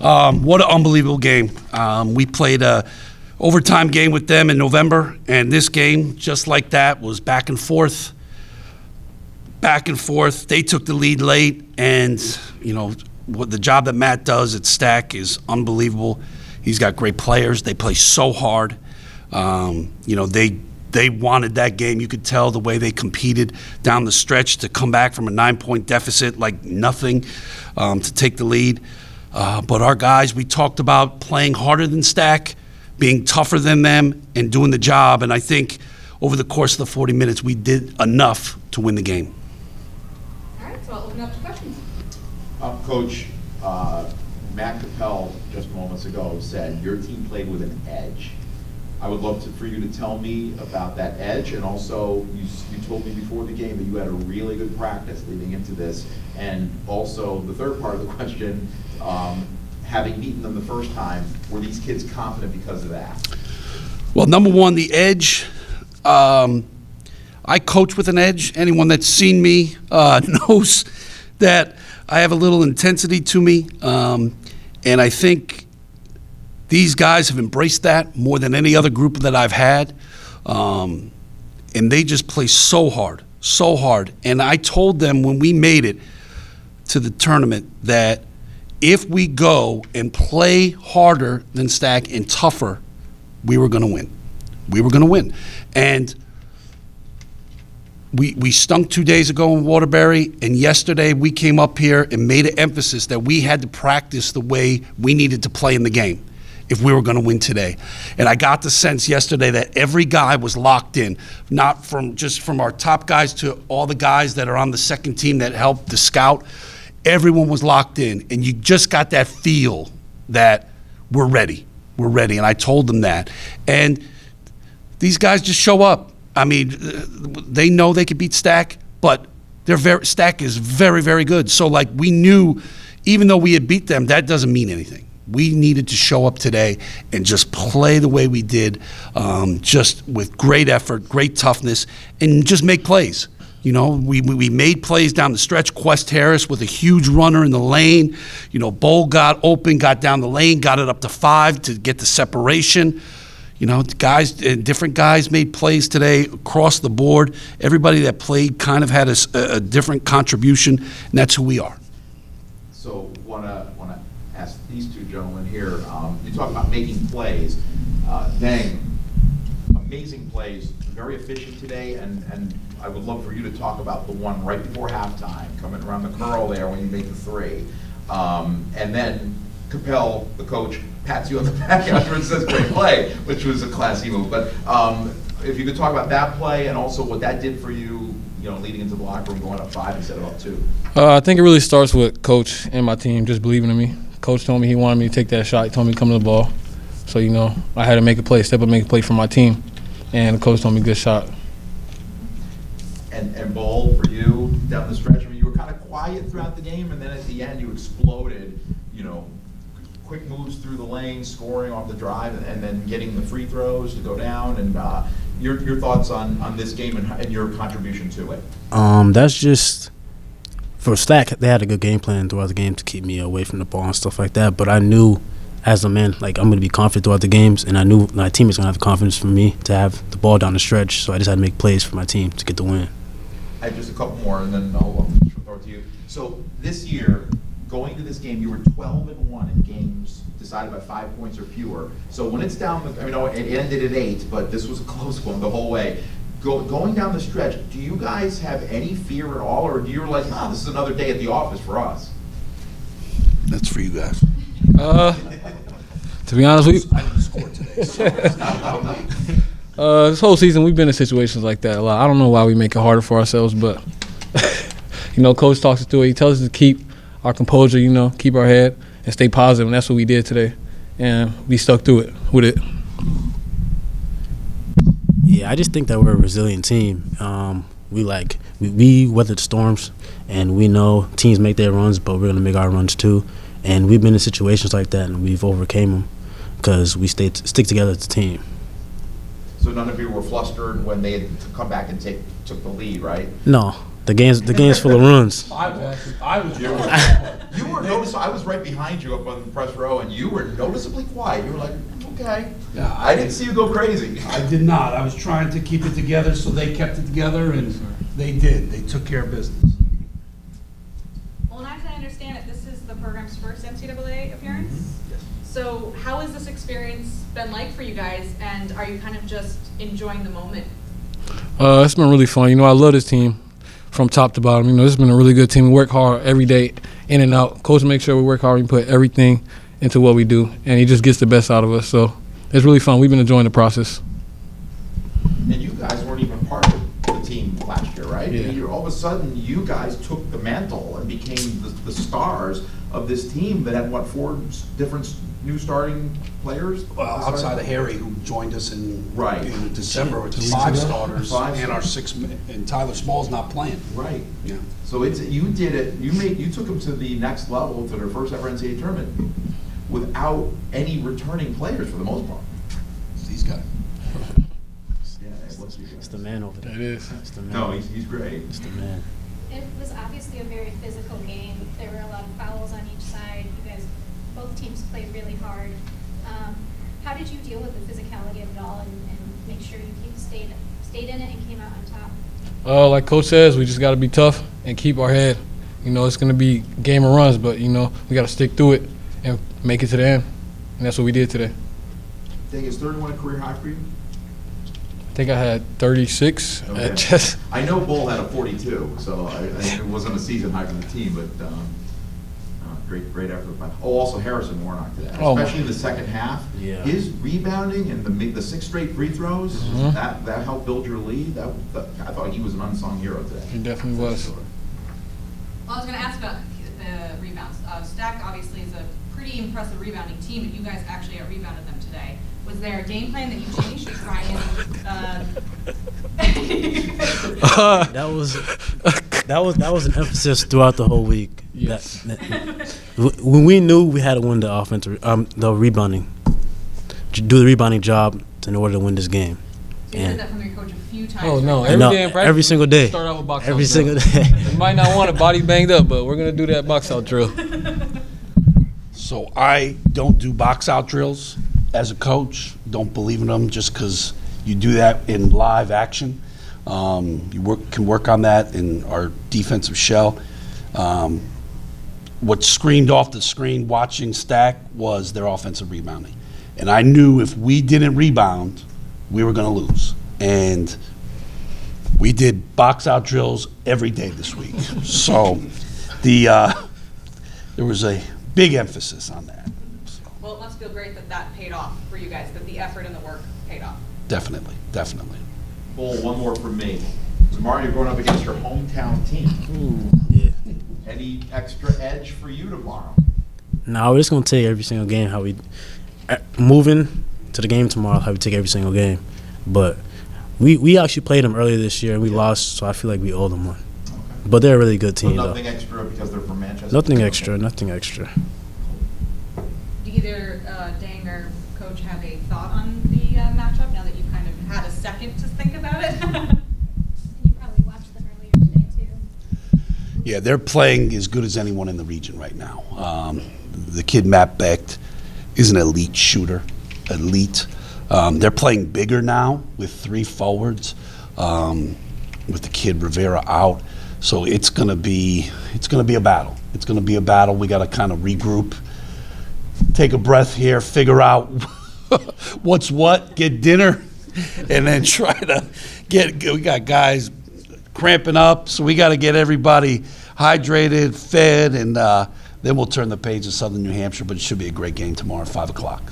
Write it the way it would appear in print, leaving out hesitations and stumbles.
What an unbelievable game. We played a overtime game with them in November, and this game, just like that, was back and forth. Back and forth. They took the lead late, and, what the job that Matt does at Stack is unbelievable. He's got great players. They play so hard. They wanted that game. You could tell the way they competed down the stretch to come back from a 9-point deficit like nothing to take the lead. But our guys, we talked about playing harder than Stack, being tougher than them, and doing the job. And I think over the course of the 40 minutes, we did enough to win the game. All right, so I'll open up to questions. Coach, Matt Capel just moments ago said your team played with an edge. I would love for you to tell me about that edge, and also you told me before the game that you had a really good practice leading into this, and also the third part of the question, having beaten them the first time, were these kids confident because of that? Well, number one, the edge. I coach with an edge. Anyone that's seen me knows that I have a little intensity to me, and I think these guys have embraced that more than any other group that I've had, and they just play so hard, so hard. And I told them when we made it to the tournament that if we go and play harder than Stack and tougher, we were going to win. We were going to win. And we stunk 2 days ago in Waterbury, and yesterday we came up here and made an emphasis that we had to practice the way we needed to play in the game if we were going to win today. And I got the sense yesterday that every guy was locked in, not just from our top guys to all the guys that are on the second team that helped the scout. Everyone was locked in, and you just got that feel that we're ready. We're ready, and I told them that. And these guys just show up. I mean, they know they could beat Stack, but Stack is very, very good. So, we knew, even though we had beat them, that doesn't mean anything. We needed to show up today and just play the way we did, just with great effort, great toughness, and just make plays. We made plays down the stretch. Quest Harris with a huge runner in the lane. Bowl got open, got down the lane, got it up to 5 to get the separation. Different guys made plays today across the board. Everybody that played kind of had a different contribution, and that's who we are. So want to ask these two gentlemen here. You talk about making plays. Deng, amazing plays, very efficient today, and I would love for you to talk about the one right before halftime, coming around the curl there when you make the three. And then Capel, the coach, pats you on the back after it says great play, which was a classy move. But if you could talk about that play and also what that did for you, leading into the locker room, going up 5 instead of up 2. I think it really starts with Coach and my team just believing in me. Coach told me he wanted me to take that shot. He told me to come to the ball. So, I had to make a play, step up, make a play for my team. And the coach told me good shot. And Bull, for you, down the stretch, you were kind of quiet throughout the game, and then at the end you exploded, quick moves through the lane, scoring off the drive, and then getting the free throws to go down. And your thoughts on this game and your contribution to it? That's just, for Stack, they had a good game plan throughout the game to keep me away from the ball and stuff like that. But I knew as a man, I'm going to be confident throughout the games, and I knew my teammates going to have the confidence for me to have the ball down the stretch. So I just had to make plays for my team to get the win. I have just a couple more, and then I'll throw it to you. So this year, going to this game, you were 12-1 in games decided by 5 points or fewer. So when it's down, it ended at 8, but this was a close one the whole way. Going down the stretch, do you guys have any fear at all, or do you realize, this is another day at the office for us? That's for you guys. To be honest with you, I didn't score today. this whole season we've been in situations like that a lot. I don't know why we make it harder for ourselves, but Coach talks us through it. He tells us to keep our composure, keep our head and stay positive, and that's what we did today. And we stuck through it with it. Yeah, I just think that we're a resilient team. We weather the storms, and we know teams make their runs, but we're going to make our runs too. And we've been in situations like that, and we've overcame them because we stick together as a team. So none of you were flustered when they had to come back and took the lead, right? No, The game's full of runs. I was. You were noticeable. I was right behind you up on the press row, and you were noticeably quiet. You were like, okay. Yeah, I didn't see you go crazy. I did not. I was trying to keep it together, so they kept it together, and they did. They took care of business. Well, and as I understand it, this is the program's first NCAA appearance. Yes. So how has this experience been like for you guys, and are you kind of just enjoying the moment? It's been really fun. I love this team from top to bottom. This has been a really good team. We work hard every day, in and out. Coach makes sure we work hard and put everything into what we do, and he just gets the best out of us. So it's really fun. We've been enjoying the process. And you guys weren't even part of the team last year, right? Yeah. All of a sudden, you guys took the mantle and became the stars of this team that had, 4 different new starting players? Well, outside of Harry, who joined us in December with the 2 5 weeks ago. starters 5 and our 6, and Tyler Small's not playing. Right. Yeah. So you did it. You took them to the next level, to their first ever NCAA tournament, without any returning players for the most part. It's these guys. Yeah, It's the man over there. It is. It's the man. No, he's great. It's the man. It was obviously a very physical game. There were a lot of fouls on each side. You guys, both teams played really hard. How did you deal with the physicality of it all and make sure you stayed in it and came out on top? Like Coach says, we just got to be tough and keep our head. It's going to be game of runs, but, we got to stick through it and make it to the end. And that's what we did today. Deng, is 31 a career high for you? I think I had 36 Okay. at chess. I know Bull had a 42, so it wasn't a season high for the team, but great effort. Also Harrison Warnock today, Oh, my. especially in the second half. Yeah. His rebounding and the 6 straight free throws, Mhm. that helped build your lead. I thought he was an unsung hero today. He definitely was. Well, I was going to ask about the rebounds. Stack obviously is a pretty impressive rebounding team, and you guys actually out-rebounded them today. Was there a game plan that you changed to try and That was an emphasis throughout the whole week. Yes. When we knew we had to win the the rebounding, do the rebounding job in order to win this game. So you heard that from your coach a few times. Oh, no. right? Every No, day in practice, every single day. Start out with box Every out single drill. day. You might not want a body banged up, but we're going to do that box out drill. So I don't do box out drills as a coach. Don't believe in them just because you do that in live action. You can work on that in our defensive shell. What screamed off the screen watching Stack was their offensive rebounding. And I knew if we didn't rebound, we were going to lose. And we did box out drills every day this week. So there was a big emphasis on that. So, Well, it must feel great that paid off for you guys, that the effort and the work paid off. definitely. Bull, one more from me. Tomorrow you're going up against your hometown team. Yeah. Any extra edge for you tomorrow? No, we're just gonna take every single game how we moving to the game tomorrow. How we take every single game, but we actually played them earlier this year and we lost, so I feel like we owe them one. Okay. But they're a really good So team, nothing though. extra because they're from Manchester? Nothing Okay. extra. Nothing extra. Do either Deng or Coach have a thought on the matchup now that you've kind of had a second to think about it? And you probably watched them earlier today, too. Yeah, they're playing as good as anyone in the region right now. The kid Matt Becht is an elite shooter, elite. They're playing bigger now with 3 forwards, with the kid Rivera out. So it's gonna be a battle. It's gonna be a battle. We got to kind of regroup, take a breath here, figure out what's what, get dinner, and then try to we got guys cramping up, so we got to get everybody hydrated, fed, and then we'll turn the page to Southern New Hampshire, but it should be a great game tomorrow at 5 o'clock.